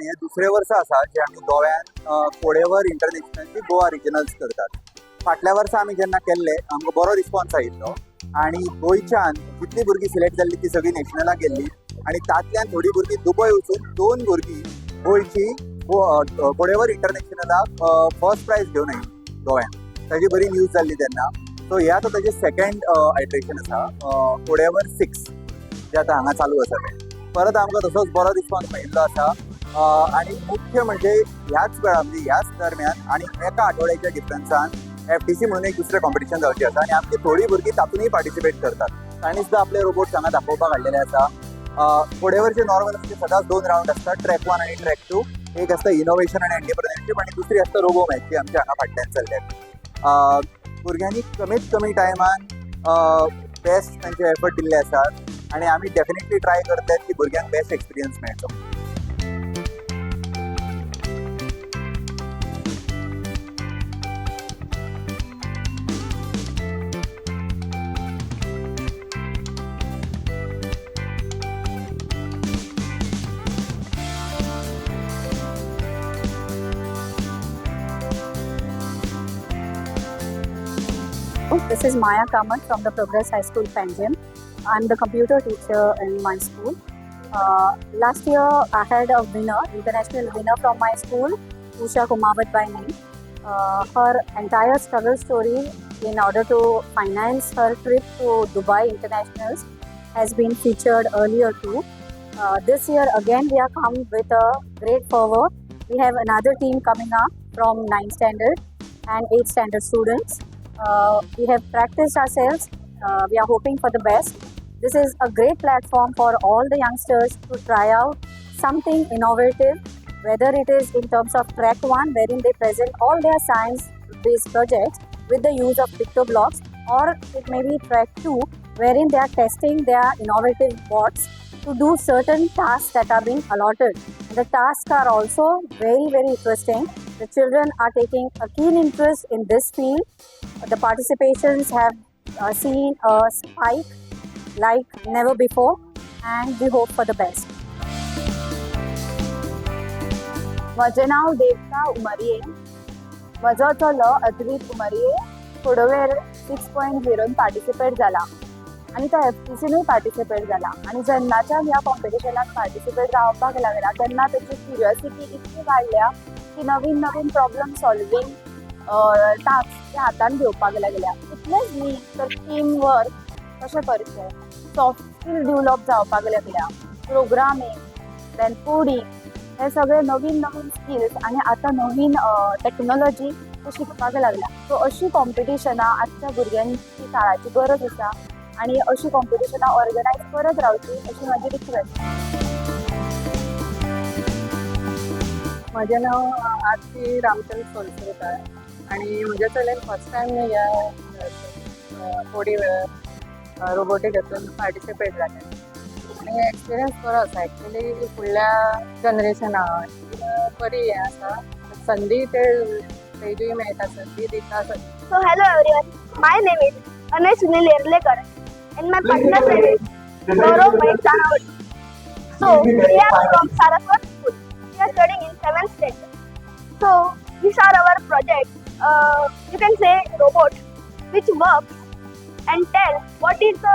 हे दुसरे वर्स आसा जे आमी गोव्यान कोडेवर इंटरनॅशनलची गोवा रिजनल्स करतात. फाटल्या वर्सा आमी जेन्ना केल्ले आमकां बरो रिस्पॉन्स आयिल्लो आनी गोंयच्यान जितली भुरगीं सिलेक्ट जाल्ली ती सगळीं नॅशनलाक गेल्ली आनी तांतल्यान थोडीं भुरगीं दुबय वचून 2 भुरगीं गोंयची कोडेवर इंटरनॅशनलाक फर्स्ट प्रायज घेवन आयिल्ली गोव्यान. ताजी बरी न्यूज जाल्ली तेन्ना. सो हे आतां ताजें सेकंड आयट्रेशन आसा कोडेवर 6 जे आतां हांगा चालू आसा तें. परत आमकां तसोच बरो रिस्पॉन्स मेळिल्लो आसा आनी मुख्य म्हणजे ह्याच वेळा म्हणजे ह्याच दरम्यान आनी एका आठवड्याच्या डिफरन्सान FTC म्हणून एक दुसरें कॉम्पिटिशन जावचें आसा आनी आमची थोडीं भुरगीं तातूंतय पार्टिसिपेट करतात. तांणी सुद्दां आपले रोबोट्स हांगा दाखोवपाक हाडलेले आसा. कोडेवरचे नॉर्मल आसता सदांच 2 रावंड आसता, ट्रॅक 1 आनी ट्रॅक 2. एक आसता इनोव्हेशन आनी एंटरप्रेन्योरशीप आनी दुसरी आसता रोबो मॅच जी आमच्या हांगा फाटल्यान चल्ल्यात. भुरग्यांनी कमीत कमी टायमान बेस्ट तांचे एफर्ट दिल्ले आसात आनी आमी डेफिनेटली ट्राय करतात की भुरग्यांक बेस्ट एक्सपिरियन्स मेळचो. This is Maya Kamat from the Progress High School, Panjim. I'm the computer teacher in my school. Last year, I had a winner, international winner from my school, Usha Kumawat by name. Her entire struggle story in order to finance her trip to Dubai Internationals has been featured earlier too. This year again we are come with a great fervor. We have another team coming up from 9th standard and 8th standard students. We have practiced ourselves. We are hoping for the best. This is a great platform for all the youngsters to try out something innovative, whether it is in terms of track 1 wherein they present all their science-based projects with the use of pictoblocks, or it may be track 2 wherein they are testing their innovative bots to do certain tasks that are being allotted. The tasks are also very, very interesting. The children are taking a keen interest in this field. The participations have seen a spike like never before, and we hope for the best. म्हजें नांव देवता उमरये. म्हजो चलो अद्वीत उमरये कोडोवेर 6.0 participate जाला आनी तो FTCनूय participate जाला. आनी जेन्नाच्यान ह्या कॉम्पिटिशनाक पार्टिसिपेट जावपाक लागला तेन्ना ताची क्युरियोसिटी इतकी वाडल्या की नवीन नवीन प्रॉब्लम सॉल्विंग टास्क ते हातान घेवपाक लागल्या. इतलेंच न्ही तर टीम वर्क कशें करचें, सॉफ्ट स्कील डेवलप जावपाक लागल्या, प्रोग्रामींग, देन कोडिंग, हे सगळे नवीन नवीन स्किल्स आनी आतां नवीन टॅक्नोलॉजी ते शिकपाक लागल्या. सो अशी कॉम्पिटिशनां आजच्या भुरग्यांची काळाची गरज आसा आनी अशी कॉम्पिटिशनां ऑर्गनायज करत रावची अशी म्हाजी रिक्वेस्ट. म्हजें नांव आरती रामचंद्र सोलसरकार आनी म्हज्या चल्यान फर्स्ट टायम ह्या कोडेवर रोबोटीक हातून पार्टिसिपेट जालें आनी एक्सपिरियन्स बरो आसा. एक्चुली फुडल्या जनरेशनाक बरी हें आसा, संदी तेजूय मेळटा, संदी दिता. So hello everyone, my name is Anay Sunil Yerlekar and my partner name is Gaurav Mahek Sanawat. So we are from Saraswat School. We are studying in 7th standard. So these are our project. You can say robot which works and tell what is the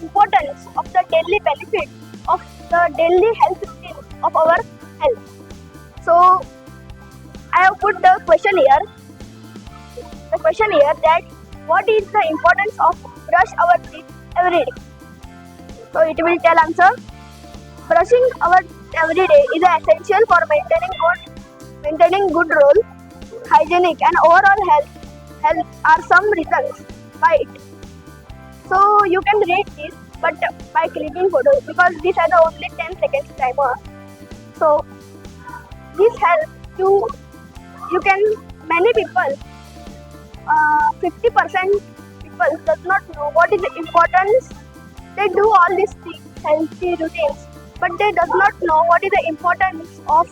importance of the daily benefit of the daily health routine of our health. So I have put the question here. The question here that what is the importance of brush our teeth every day? So it will tell answer. Brushing our every day is essential for maintaining good role, hygienic and overall health are some results by it. So you can read this, but by clicking photos because this has only 10 seconds timer. So this helps you can many people 50% people does not know what is the importance. They do all these things, healthy routines, but they does not know what is the importance of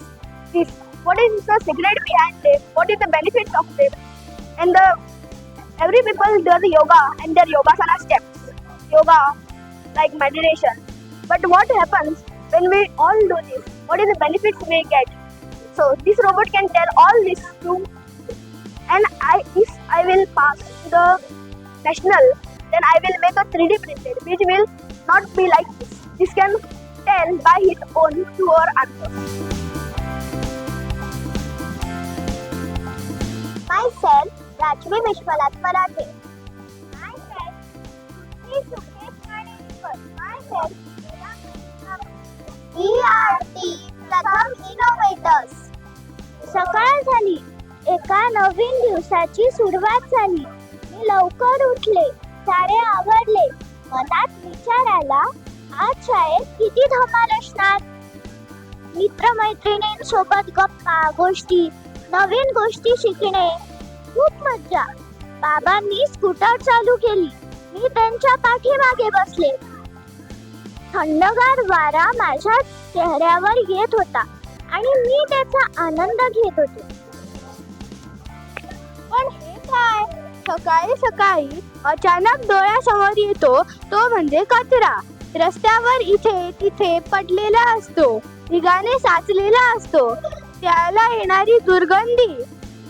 this. What is the secret behind it? What is the benefits of it? And every people does yoga and their yogasana steps, yoga like meditation. But what happens when we all do this? What is the benefits we get? So this robot can tell all this to, and if I will pass to the national, then I will make a 3D printed, which will not be like this. This can tell by its own true or answer. Myself, Rajmi Vishwanath Marathe. Myself, Shruti Sukesh Manekar. Myself, ERT प्रथम innovators. सकाळ झाली, एका नवीन दिवसाची सुरुवात झाली. मी लवकर उठले, सारे आवरले. मनात विचार आला, आज शाळेत किती धमाल असणार. मित्रमैत्रिणींसोबत गप्पा गोष्टी, नवीन गोष्टी शिकणे, खूप मज्जा. बाबांनी स्कूटर चालू केली, मी त्यांच्या पाठीमागे बसले. थंडगार वारा माझ्या चेहऱ्यावर येत होता आणि मी त्याचा आनंद घेत होते. पण हे काय, सकाळी सकाळी अचानक डोळ्यासमोर येतो तो म्हणजे कचरा. रस्त्यावर इथे तिथे पडलेला असतो, ढिगाने साचलेला असतो, त्याला येणारी दुर्गंधी,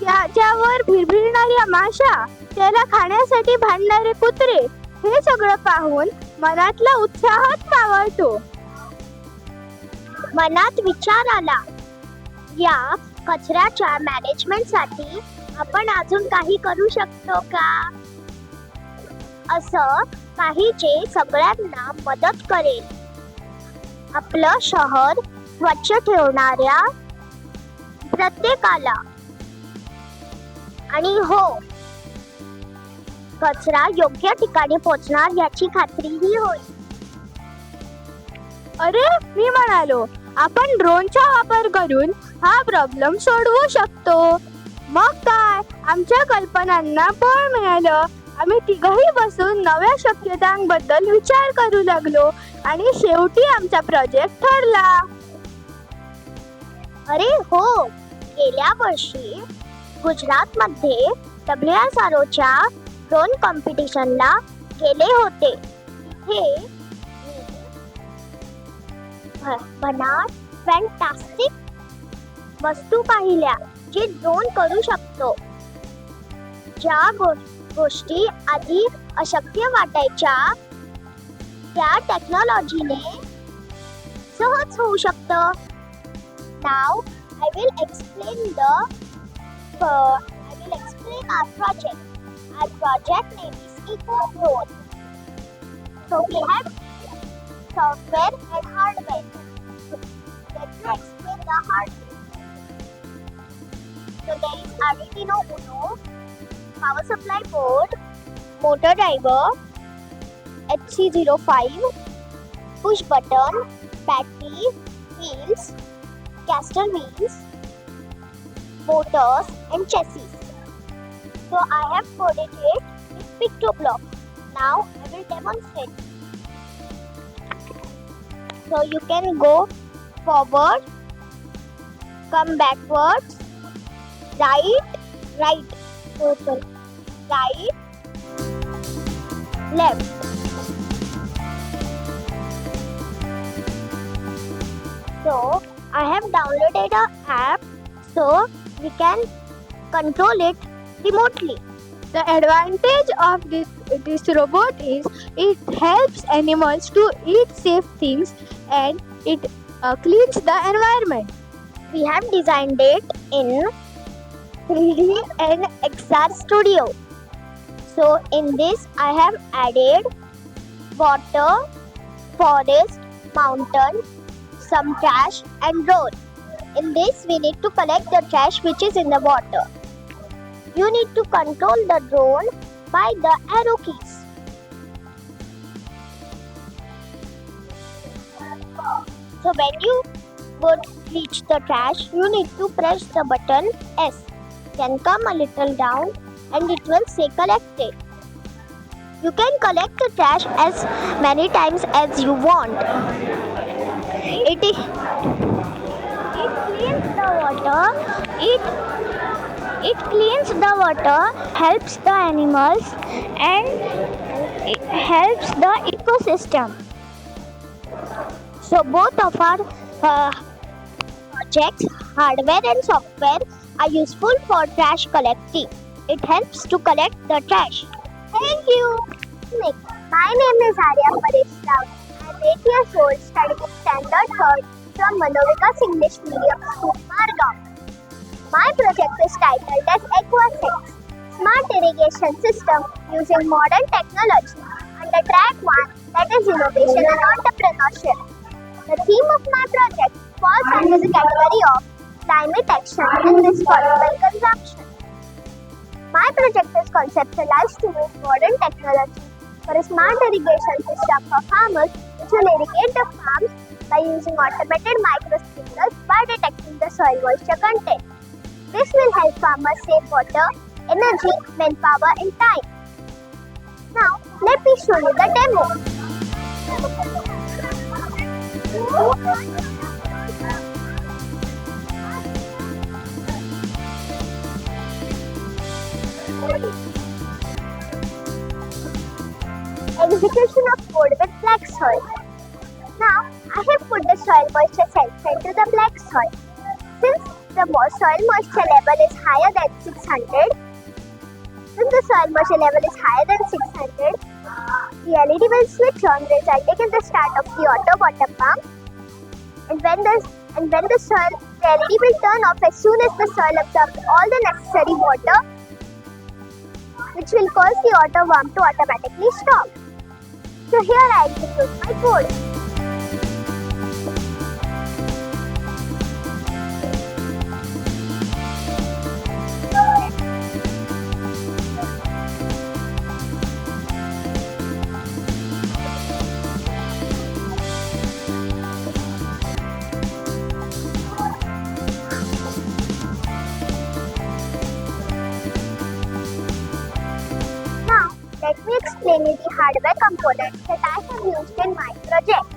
त्याच्यावर भिरभिरणाऱ्या माशा, त्याला खाण्यासाठी भांडणारे कुत्रे, हे सगळं पाहून मनातला उत्साहच मावळतो. मनात विचार आला, या कचऱ्याच्या मॅनेजमेंटसाठी आपण अजून काही करू शकतो का? असं काही जे सगळ्यांना मदत करेल. आपलं शहर स्वच्छ ठेवणाऱ्या प्रत्येकाला, आणि हो, कचरा योग्य ठिकाणी पोहोचणार याची खात्रीही होईल. अरे, मी म्हणालो, आपण ड्रोनचा वापर करून हा प्रॉब्लेम सोडवू शकतो. मग काय, आमच्या कल्पनांना बळ मिळालं. आम्ही तिघही बसून नव्या शक्यतांबद्दल विचार करू लागलो आणि शेवटी आमचा प्रोजेक्ट ठरला. अरे हो, गेल्या वर्षी गुजरातमध्ये WSROच्या ड्रोन कॉम्पिटिशनला गेले होते. तिथे बनाट फॅन्टास्टिक वस्तू पाहिल्या जे ड्रोन करू शकतो. ज्या गोष्टी आधी अशक्य वाटायच्या त्या टेक्नॉलॉजीने सहज होऊ शकतं. नाव I will explain our project. Our project name is EcoDrone. So we have software and hardware. Let me explain the hardware. So there is Arduino Uno, power supply board, motor driver, HC05, push button, battery, wheels, caster wheels, motors and chassis. So I have coded it with PictoBlock. Now I will demonstrate. So you can go forward, come backwards, right, left. So I have downloaded an app so we can control it remotely. The advantage of this robot is it helps animals to eat safe things and it cleans the environment. We have designed it in 3D and XR Studio. So in this I have added water, forest, mountain, some trash and road. In this we need to collect the trash which is in the water. You need to control the drone by the arrow keys. So when you would reach the trash, you need to press the button S. Then come a little down and it will say collected. You can collect the trash as many times as you want. It cleans the water. It cleans the water, helps the animals, and it helps the ecosystem. So both of our projects hardware and software are useful for trash collecting. It helps to collect the trash. Thank you. Next, my name is Arya Paresh Rao. I am 8 years old, studying standard 3rd from Manovikas English Medium School, Margao. My project is titled as Aquasex, Smart Irrigation System using modern technology under track 1, that is innovation and entrepreneurship. The theme of my project falls under the category of climate action and responsible consumption. My project is conceptualized to use modern technology for a smart irrigation system for farmers which will irrigate the farms by using automated micro sprinklers by detecting the soil moisture content. This will help farmers save water, energy, manpower and time. Now, let me show you the demo. Execution of code with black soil. Now, I have put the soil moisture sensor into the black soil. Since the soil moisture level is higher than 600, the LED will switch on, resulting in the start of the auto water pump. And when the LED will turn off as soon as the soil absorbs all the necessary water, which will cause the auto pump to automatically stop. So here I execute my code. Now, let me explain you the hardware components that I have used in my project.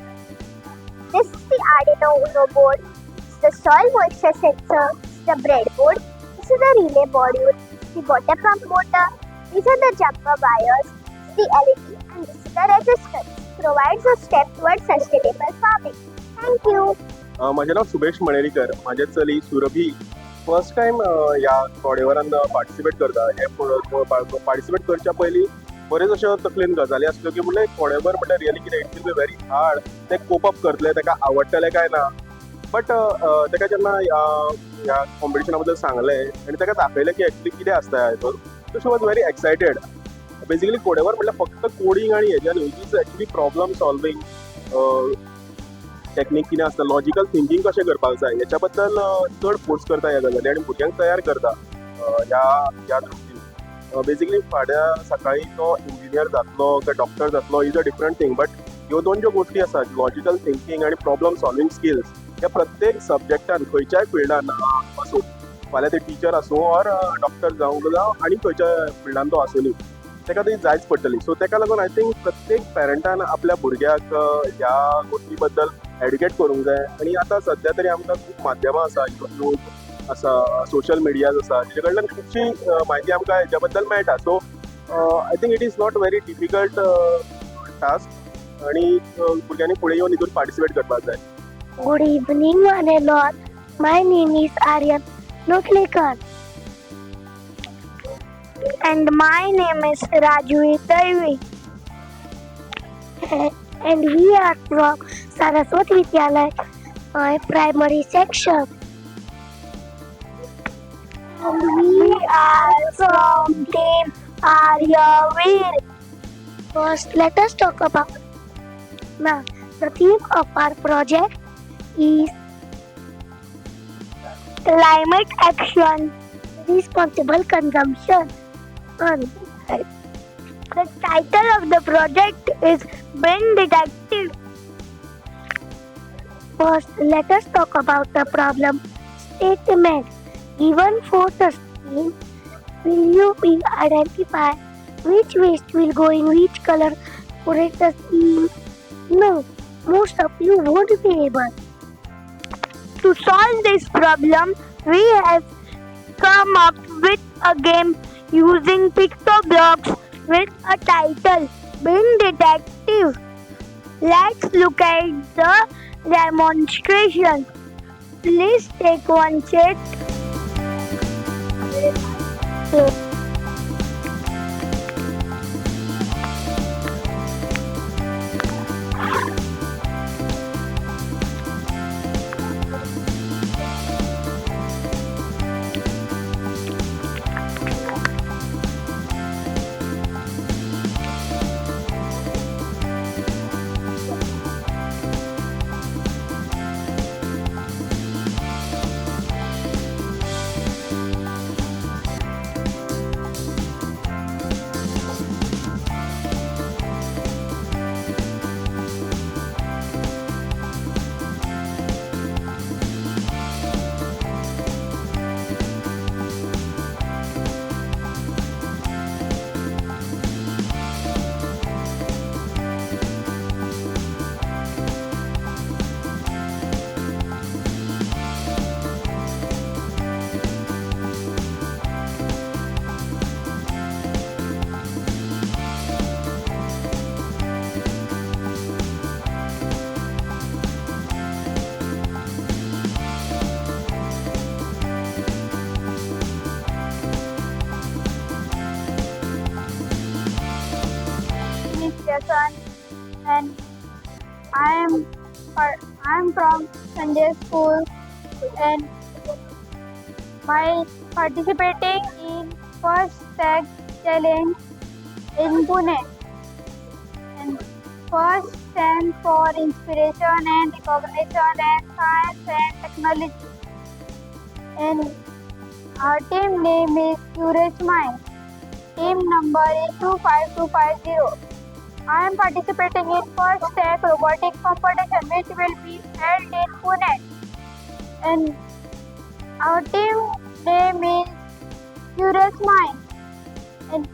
This is the Arduino Uno board, this is the soil moisture sensor, this is the breadboard, this is the relay module, the water pump motor, these are the jumper wires, this is the LED and this is the resistor. This provides a step towards sustainable farming. Thank you. माझे नाव सुबेश मणेरीकर. माझे चली सुरभी first time ह्या कोडेवरान participate करता. हे participate करच्या पयलीं बरेच अश्यो तकलेन गजाली आसल्यो की म्हणल्यार कोडेवर म्हणल्यार रियली कितें it will be very hard. ते कोप अप करतले, ताका आवडटलें काय ना. बट ताका जेन्ना ह्या कॉम्पिटिशना बद्दल सांगलें आनी ताका दाखयलें की एक्चुअली कितें आसता हितून, so she was very excited. Basically कोडेवर म्हणल्यार फक्त कोडिंग आनी हेज्या न्हू, it is actually problem solving technique कितें आसता, लॉजिकल थिंकींग कशें करपाक जाय हेच्या बद्दल चड फोर्स करता ह्या गजाली आनी भुरग्यांक तयार करता ह्या दृश्टीन. बेसिकली फाल्यां सकाळीं तो इंजिनियर जातलो काय डॉक्टर जातलो is a different thing, but ह्यो दोन ज्यो गोश्टी आसात, लॉजिकल थिंकींग आनी प्रॉब्लम सॉल्विंग स्किल्स, ह्या प्रत्येक सब्जेक्टान खंयच्याय फिल्डान आसूं, फाल्यां ते टीचर आसूं ऑर डॉक्टर जावं आनी खंयच्या फिल्डान तो आसूं, ताका ती जायच पडटली. सो ताका लागून आय थिंक प्रत्येक पेरंटान आपल्या भुरग्याक ह्या गोश्टी बद्दल एडुकेट करूंक जाय. आनी आतां सद्या तरी आमकां खूब माध्यमां आसा, यूट्यूब आसा, सोशल मिडियाज आसा, तेजे कडल्यान खुबशी म्हायती आमकां हेच्या बद्दल मेळटा. So I think it is not very difficult task आनी भुरग्यांनी फुडें येवन हितून पार्टिसिपेट करपाक जाय. Good evening, one and all. My name is Aryan Nutlekar. And my name is Raju Itarvi. And we are from Saraswati Vidyalaya primary section. And we are from Team Aryavir. First, let us talk about now. The theme of our project is climate action, responsible consumption. And the title of the project is Bin Detective. First, let us talk about the problem statement. Given 4 screen, will you be identify which waste will go in which color correct the scheme? No, most of you won't be able. To solve this problem, we have come up with a game using pictoblocks with a title, Bin Detective. Let's look at the demonstration. Please take one check. Miss Jason, and I am from Sanjay School, and by participating in first tag challenge in Pune, and first stand for inspiration and recognition and science and technology, and our team name is Curious Mind. Team number is 25250. I am participating in first tech robotic competition which will be held in Pune. And our team name is Curious Mind. And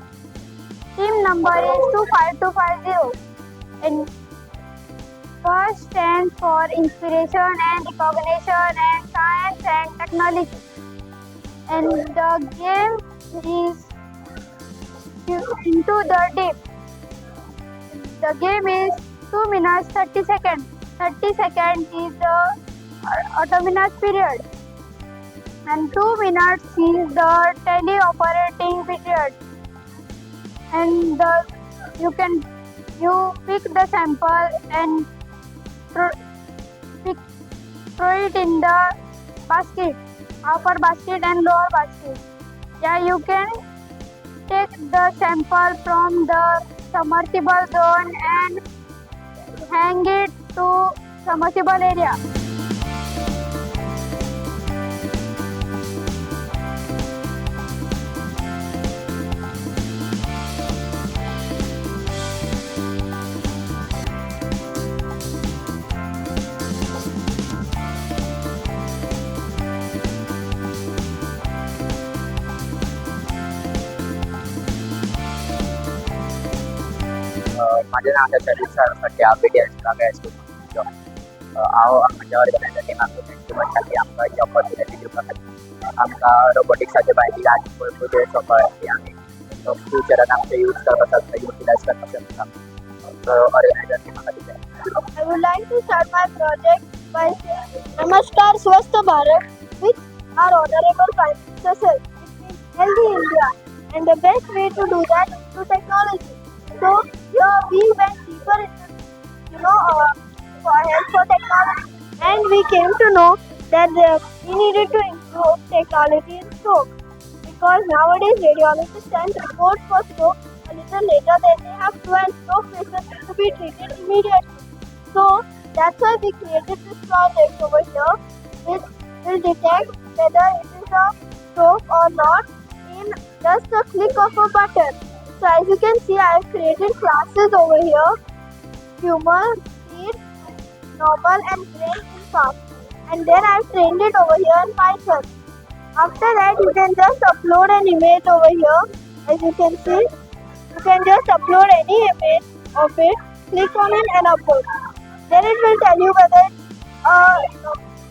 team number is 25250. And first stands for inspiration and recognition and science and technology. And the game is into the deep. The game is 2 minutes 30 seconds. 30 seconds is the autonomous period, and 2 minutes is the teleoperating period. And you pick the sample and throw it in the basket, upper basket and lower basket. Yeah, you can take the sample from the submersible zone and hang it to submersible area. माझे नाव आहे शरीफ सरसाठी आंबेडी high school हांव म्हज्या organisation की आमकां ही opportunity दिवपा खातीर आमकां रोबोटिक्साचे भायली आनी पळय सफर आमी फ्युचरान आमचे यूज करपाक शकता युटिलायज करपाक शकता ऑर्गनायझर म्हाका दिलें. I would like to start my project by saying Namaskar Swasth Bharat, which our honorable Prime Minister says, which means healthy India, and the best way to do that is through technology. So here we went deeper into for help for technology, and we came to know that we needed to improve technology in stroke, because nowadays radiologists send reports for stroke a little later than they have to, and stroke patients need to be treated immediately. So that's why we created this project over here, which will detect whether it is a stroke or not in just a click of a button. So as you can see, I have created classes over here: humor, speed, normal, and brain infarct. And then I have trained it over here in Python. After that, you can just upload an image over here. As you can see, you can just upload any image of it, click on it and upload. Then it will tell you whether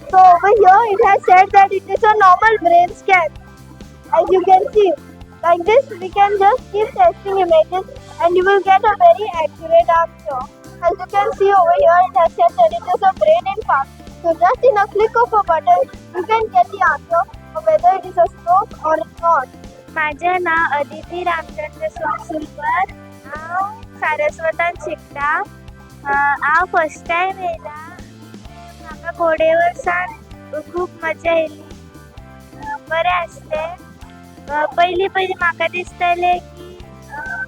so over here it has said that it is a normal brain scan. As you can see, like this we can just keep testing images and you will get a very accurate answer. As you can see over here, it has said that it is a brain infarct. So just in a click of a button, you can get the answer of whether it is a stroke or not. माझें नाव अदिती रामचंद्र सोलसुलकर हांव सारस्वतान शिकता हांव first time येयला म्हाका घोडे वयसान खूब मजा येयली बरें आसलें पयलीं म्हाका दिसतालें की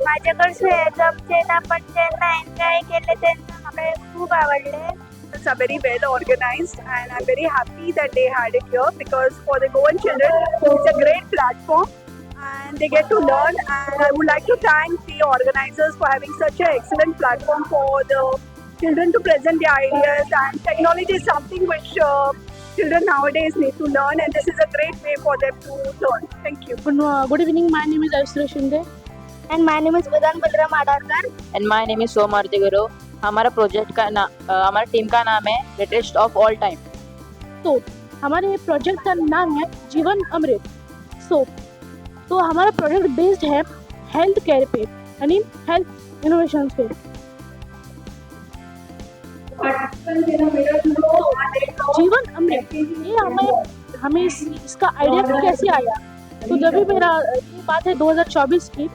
म्हाजे कडसून हें जमचें ना पण जेन्ना एन्जॉय केलें तेन्ना म्हाका हें खूब आवडलें. It's are very well organized and I'm very happy that they had it here because for the Goan children it's a great platform and they get to learn, and I would like to thank the organizers for having such an excellent platform for the children to present their ideas, and technology is something which children nowadays need to learn, and this is a great way for them to learn. Thank you. Good evening, my name is Aishwarya Shinde. And my name is Vedant Balram Adarkar. And my name is Som Arti. हमारा project का हमारा team का नाम है greatest of all time. तो हमारे project का नाम है जीवन अमृत. तो हमारा प्रोजेक्ट बेस्ड है हेल्थ केयर पे यानी हेल्थ इनोवेशन पे. जीवन अमृत ये हमें इसका आइडिया कैसे आया. तो जब भी मेरा ये बात है 2024 की,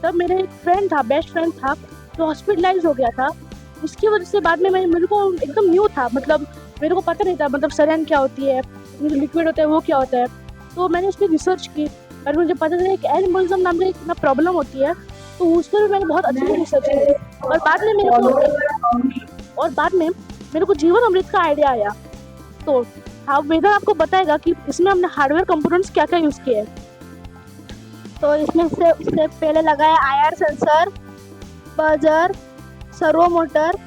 तब मेरा एक फ्रेंड था, बेस्ट फ्रेंड था, जो हॉस्पिटलाइज हो गया था. उसकी वजह से बाद में मेरे को एकदम न्यू था, मतलब मेरे को पता नहीं था मतलब सलाइन क्या होती है, जो लिक्विड होता है वो क्या होता है. तो मैंने उस पर रिसर्च की और मुझे पता चला कि एयर एम्बोलिज्म नाम का एक प्रॉब्लम होती है. तो उस पर भी मैंने बहुत अच्छे से रिसर्च की और बाद में मेरे को जीवन अमृत का आइडिया आया. तो हाँ, वेदा आपको बताएगा कि इसमें हमने हार्डवेयर कंपोनेंट्स क्या क्या यूज़ किए हैं. तो इसमें से पहले लगाया IR sensor, buzzer, servo motor,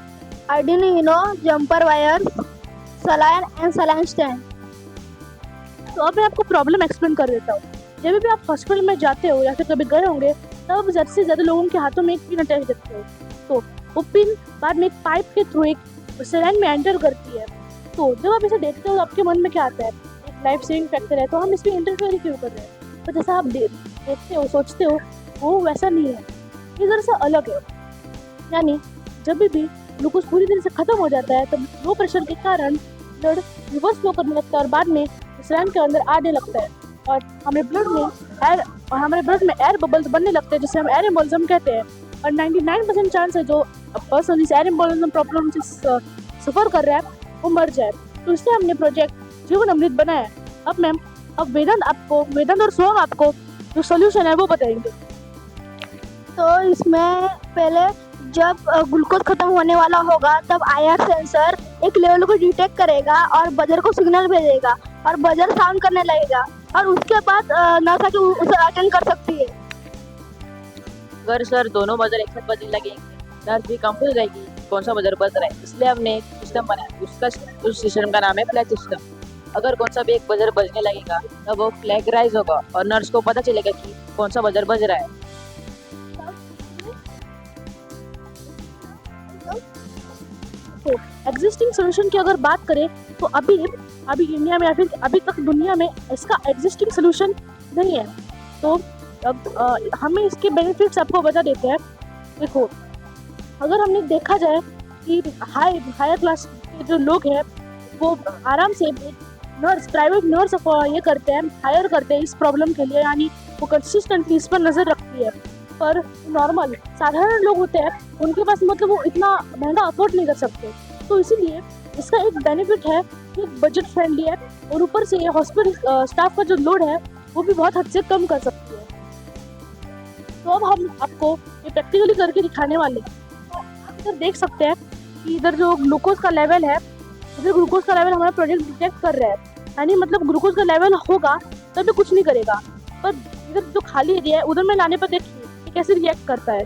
Arduino jumper wire, saline and saline stand. तो अब मैं आपको प्रॉब्लम एक्सप्लेन कर देता हूँ. जब भी आप हॉस्पिटल में जाते हो या फिर कभी गए होंगे, तब ज़्यादा से ज़्यादा लोगों के हाथों में एक पिन अटैच देखते हो. तो वो पिन बाद में एक पाइप के थ्रू एक सलाइन में एंटर करती है. तो जब आप इसे देखते हो तो आपके मन में क्या आता है, एक लाइफ सेविंग फैक्टर है, तो हम इसमें इंटरफेयर क्यों कर रहे हैं. तो जैसा आप देखते हो, सोचते हो, वो वैसा नहीं है, ये ज़रा सा अलग है. यानी जब भी ग्लूकोज पूरी तरह से ख़त्म हो जाता है, तब लो प्रेशर के कारण ब्लड रिवर्स फ्लो करने लगता है और बाद में सलाइन के अंदर आने लगता है और हमारे ब्लड में एयर बबल्स बनने लगते हैं, जिसे हम एयर एम्बोलिज्म कहते हैं. और 99% चांस है जो पर्सन इस एयर एम्बोलिज्म प्रॉब्लम से सफ़र कर रहा है वो मर जाए. तो इसलिए हमने प्रोजेक्ट जीवन अमृत बनाया. अब वेदांत और सोहम आपको जो सोल्यूशन है वो बताएंगे. तो इसमें पहले जब ग्लूकोज खत्म होने वाला होगा, तब IR सेंसर एक लेवल को डिटेक्ट करेगा और बजर को सिग्नल भेजेगा और बजर साउंड करने लगेगा और उसके बाद नर्स आके उसे अटेंड कर सकती है. अगर सर दोनों बजर एक साथ बजने लगेंगे, नर्स भी कंफ्यूज हो जाएगी कौन सा बजर बज रहा है. इसलिए हमने एक सिस्टम बनाया, उस सिस्टम का नाम है फ्लैग सिस्टम. अगर कौन सा भी एक बजर बजने लगेगा, तब वो फ्लैग राइज होगा और नर्स को पता चलेगा कि कौन सा बजर बज रहा है. तो एग्जिस्टिंग सोल्यूशन की अगर बात करें तो अभी इंडिया में या फिर अभी तक दुनिया में इसका एग्जिस्टिंग सोल्यूशन नहीं है. तो अब हमें इसके बेनिफिट्स आपको बता देते हैं. देखो, अगर हमने देखा जाए कि हायर क्लास के जो लोग हैं वो आराम से प्राइवेट नर्स ये करते हैं, हायर करते हैं इस प्रॉब्लम के लिए, यानी वो कंसिस्टेंटली इस पर नज़र रखती है. पर नॉर्मल साधारण लोग होते हैं, उनके पास मतलब वो इतना महंगा अफोर्ड नहीं कर सकते. तो इसीलिए इसका एक बेनिफिट है कि बजट फ्रेंडली है और ऊपर से हॉस्पिटल स्टाफ का जो लोड है वो भी बहुत हद से कम कर सकती है. तो अब हम आपको ये प्रैक्टिकली करके दिखाने वाले हैं. आप इधर देख सकते हैं कि इधर जो ग्लूकोज का लेवल है, इधर ग्लूकोज का लेवल हमारा प्रोजेक्ट डिटेक्ट कर रहा है. यानी मतलब ग्लूकोज का लेवल होगा तभी कुछ नहीं करेगा, पर इधर जो खाली एरिया है उधर में लाने पर देखिए कैसे रिएक्ट करता है.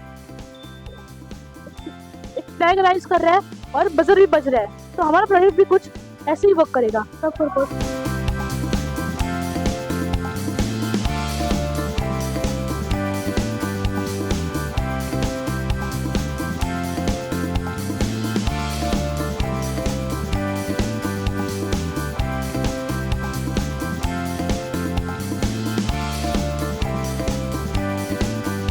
एक फ्लैग राइज कर रहा है और बजर भी बज रहा है. तो हमारा प्रोजेक्ट भी कुछ ऐसे ही वर्क करेगा.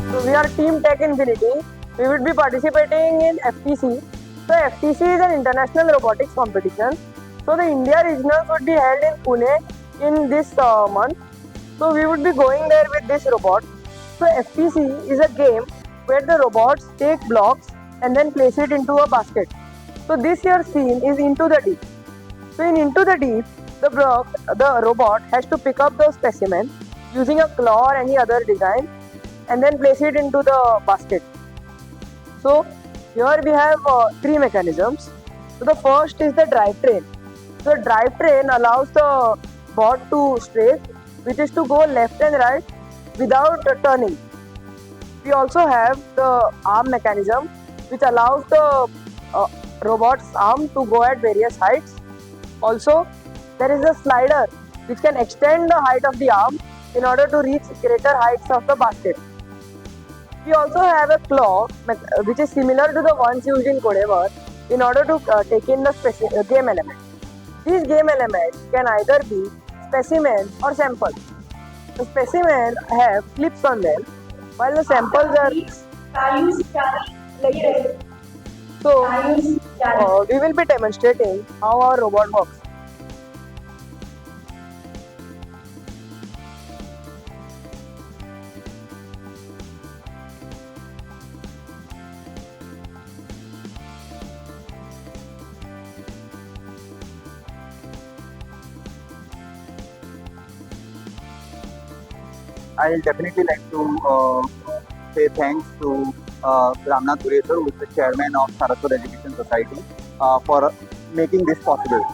So we are Team Tech Infinity. We will be participating in FTC. So FTC is an international robotics competition. So the India regionals would be held in Pune in this month. So we would be going there with this robot. So FPC is a game where the robots take blocks and then place it into a basket. So this year's theme is Into the Deep. So in Into the Deep, the robot has to pick up the specimen using a claw or any other design and then place it into the basket. So here we have three mechanisms. So the first is the drivetrain. So the drivetrain allows the bot to strafe, which is to go left and right without turning. We also have the arm mechanism, which allows the robot's arm to go at various heights. Also, there is a slider which can extend the height of the arm in order to reach greater heights of the basket. We also have a claw, which is similar to the ones used in Codever, in order to take in the game element. These game elements can either be specimen or sample. The specimen have clips on them, while the samples are. So, we will be demonstrating how our robot works. I'll definitely like to say thanks to Ramnath Guresar, who is the chairman of Saraswat Education Society, for making this possible.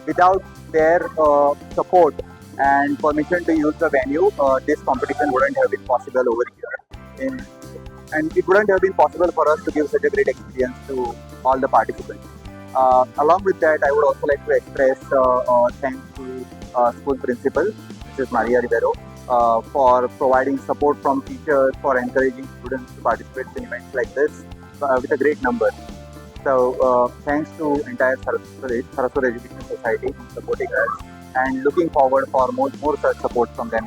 Without their support and permission to use the venue, this competition wouldn't have been possible over here. And it wouldn't have been possible for us to give such a great experience to all the participants. Along with that, I would also like to express thanks to school principal, Mrs. Maria Rivero, for providing support from teachers, for encouraging students to participate in events like this with a great number. So thanks to entire Saraswat Education Society for supporting us, and looking forward for more such support from them.